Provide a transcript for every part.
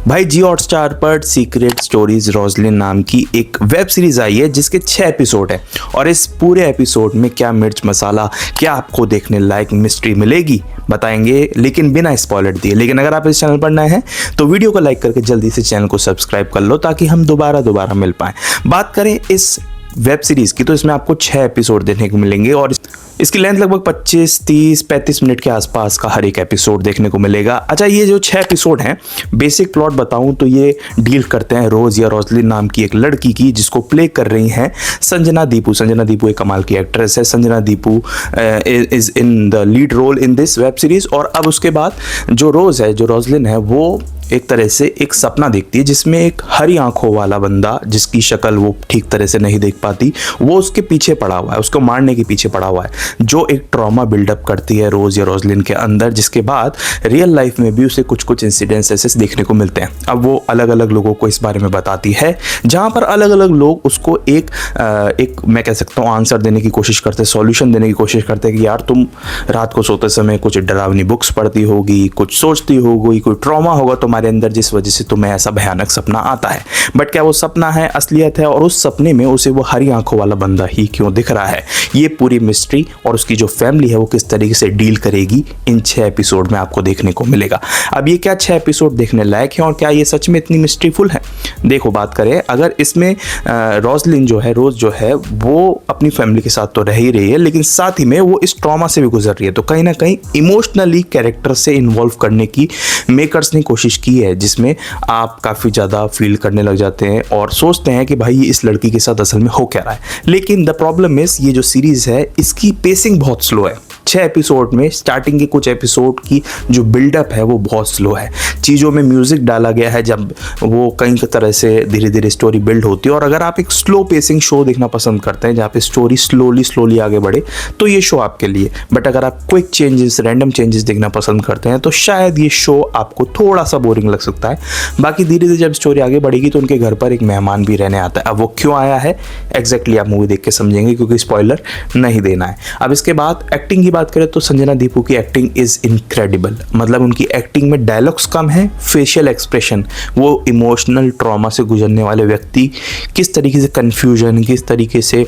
भाई जियो हॉटस्टार पर secret stories Roslin नाम की एक वेब सीरीज आई है जिसके 6 एपिसोड हैं और इस पूरे एपिसोड में क्या मिर्च मसाला, क्या आपको देखने लायक मिस्ट्री मिलेगी बताएंगे, लेकिन बिना स्पॉइलर दिए। लेकिन अगर आप इस चैनल पर नए हैं तो वीडियो को लाइक करके जल्दी से चैनल को सब्सक्राइब कर लो ताकि हम दोबारा मिल पाएँ। बात करें इस वेब सीरीज़ की तो इसमें आपको 6 एपिसोड देखने को मिलेंगे और इसकी लेंथ लगभग 25, 30, 35 मिनट के आसपास का हर एक एपिसोड देखने को मिलेगा। अच्छा, ये जो 6 एपिसोड हैं, बेसिक प्लॉट बताऊं तो ये डील करते हैं रोज़ या रोजलिन नाम की एक लड़की की जिसको प्ले कर रही हैं संजना दीपू। संजना दीपू एक कमाल की एक्ट्रेस है। Sanjana Deepu is in the lead role in this web series. और अब उसके बाद जो रोज़ है, जो रोजलिन है, वो एक तरह से एक सपना देखती है जिसमें एक हरी आंखों वाला बंदा जिसकी शक्ल वो ठीक तरह से नहीं देख पाती, वो उसके पीछे पड़ा हुआ है, उसको मारने के पीछे पड़ा हुआ है, जो एक ट्रॉमा बिल्डअप करती है रोज़ या रोजलिन के अंदर, जिसके बाद रियल लाइफ में भी उसे कुछ इंसिडेंट्स ऐसे देखने को मिलते हैं। अब वो अलग अलग लोगों को इस बारे में बताती है, जहाँ पर अलग अलग लोग उसको एक मैं कह सकता हूँ आंसर देने की कोशिश करते हैं, सॉल्यूशन देने की कोशिश करते हैं कि यार तुम रात को सोते समय कुछ डरावनी बुक्स पढ़ती होगी, कुछ सोचती होगी, कोई ट्रॉमा होगा तुम्हारे अंदर जिस वजह से तुम्हें ऐसा भयानक सपना आता है। बट क्या वो सपना है, असलियत है, और उस सपने में उसे वो हरी आंखों वाला बंदा ही क्यों दिख रहा है? ये पूरी मिस्ट्री और उसकी जो फैमिली है वो किस तरीके से डील करेगी, इन 6 एपिसोड में आपको देखने को मिलेगा। अब ये क्या 6 एपिसोड देखने लायक है और क्या ये सच में इतनी मिस्ट्रीफुल है? देखो, बात करें अगर इसमें रोजलिन जो है, रोज जो है, वो अपनी फैमिली के साथ तो रह ही रही है, लेकिन साथ ही में वो इस ट्रॉमा से भी गुजर रही है। तो कहीं ना कहीं इमोशनली कैरेक्टर से इन्वॉल्व करने की मेकर्स ने कोशिश की है, जिसमें आप काफ़ी ज़्यादा फील करने लग जाते हैं और सोचते हैं कि भाई इस लड़की के साथ असल में हो क्या रहा है। लेकिन द प्रॉब्लम इज, ये जो सीरीज़ है इसकी पेसिंग बहुत स्लो है। 6 एपिसोड में स्टार्टिंग के कुछ एपिसोड की जो बिल्डअप है वो बहुत स्लो है। चीज़ों में म्यूज़िक डाला गया है जब वो कई तरह से धीरे धीरे स्टोरी बिल्ड होती है। और अगर आप एक स्लो पेसिंग शो देखना पसंद करते हैं जहाँ पे स्टोरी स्लोली आगे बढ़े तो ये शो आपके लिए। बट अगर आप क्विक चेंजेस, रैंडम चेंजेस देखना पसंद करते हैं तो शायद ये शो आपको थोड़ा सा बोरिंग लग सकता है। बाकी धीरे धीरे जब स्टोरी आगे बढ़ेगी तो उनके घर पर एक मेहमान भी रहने आता है। अब वो क्यों आया है एग्जैक्टली आप मूवी देख के समझेंगे, क्योंकि स्पॉइलर नहीं देना है। अब इसके बाद एक्टिंग की बात करें तो संजना दीपू की एक्टिंग इज़ इनक्रेडिबल। मतलब उनकी एक्टिंग में डायलॉग्स कम है, फेशियल एक्सप्रेशन, वो इमोशनल ट्रॉमा से गुजरने वाले व्यक्ति किस तरीके से कन्फ्यूजन, किस तरीके से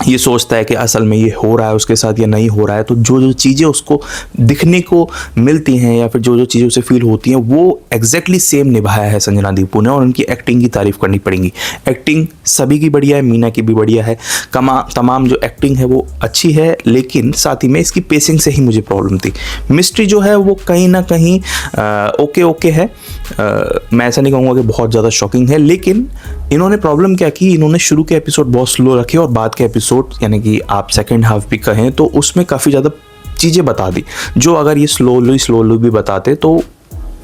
ये सोचता है कि असल में ये हो रहा है उसके साथ या नहीं हो रहा है, तो जो चीज़ें उसको दिखने को मिलती हैं या फिर जो चीज़ें उसे फील होती हैं वो एग्जैक्टली सेम निभाया है संजना दीपू ने। और उनकी एक्टिंग की तारीफ़ करनी पड़ेगी। एक्टिंग सभी की बढ़िया है, मीना की भी बढ़िया है, तमाम जो एक्टिंग है वो अच्छी है, लेकिन साथ ही में इसकी पेसिंग से ही मुझे प्रॉब्लम थी। मिस्ट्री जो है वो कहीं ना कहीं ओके है। मैं ऐसा नहीं कहूँगा कि बहुत ज़्यादा शॉकिंग है, लेकिन इन्होंने प्रॉब्लम क्या की, इन्होंने शुरू के एपिसोड बहुत स्लो रखे और बाद के एपिसोड यानी कि आप सेकंड हाफ भी कहें तो उसमें काफ़ी ज़्यादा चीज़ें बता दी, जो अगर ये स्लोली भी बताते तो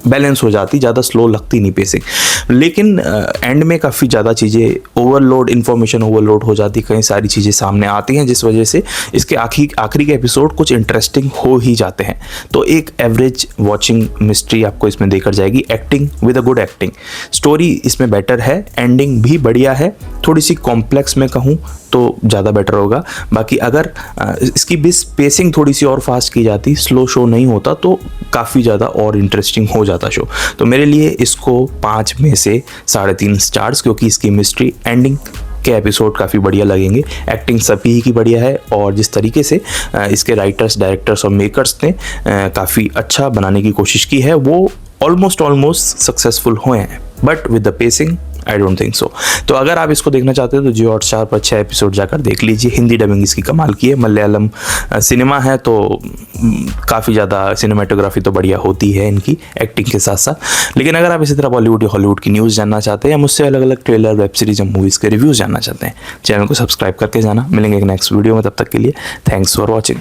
बैलेंस हो जाती, ज़्यादा स्लो लगती नहीं पेसिंग। लेकिन एंड में काफ़ी ज़्यादा चीज़ें ओवरलोड, इन्फॉर्मेशन ओवरलोड हो जाती, कई सारी चीज़ें सामने आती हैं जिस वजह से इसके आखिरी के एपिसोड कुछ इंटरेस्टिंग हो ही जाते हैं। तो एक एवरेज वॉचिंग मिस्ट्री आपको इसमें देकर जाएगी। Acting with a good acting, story इसमें बेटर है, एंडिंग भी बढ़िया है, थोड़ी सी कॉम्प्लेक्स में कहूँ तो ज़्यादा बेटर होगा। बाकी अगर इसकी पेसिंग थोड़ी सी और फास्ट की जाती, स्लो शो नहीं होता, तो काफ़ी ज़्यादा और इंटरेस्टिंग हो जाता शो। तो मेरे लिए इसको 5 में से 3.5 स्टार्स, क्योंकि इसकी मिस्ट्री, एंडिंग के एपिसोड काफ़ी बढ़िया लगेंगे, एक्टिंग सभी की बढ़िया है, और जिस तरीके से इसके राइटर्स, डायरेक्टर्स और मेकर्स ने काफ़ी अच्छा बनाने की कोशिश की है वो ऑलमोस्ट सक्सेसफुल हुए हैं। But with the pacing I don't think so. तो अगर आप इसको देखना चाहते हैं तो जियो हॉटस्टार पर 6 एपिसोड जाकर देख लीजिए। हिंदी डबिंग इसकी कमाल की है, मलयालम सिनेमा है तो काफ़ी ज़्यादा सिनेमाटोग्राफी तो बढ़िया होती है इनकी एक्टिंग के साथ साथ। लेकिन अगर आप इसी तरह बॉलीवुड या हॉलीवुड की न्यूज़ जानना चाहते हैं या मुझसे अलग अलग ट्रेलर, वेब सीरीज या मूवीज़ के रिव्यूज़ जानना चाहते हैं, चैनल को सब्सक्राइब करके जाना। मिलेंगे एक नेक्स्ट वीडियो में, तब तक के लिए थैंक्स फॉर वॉचिंग।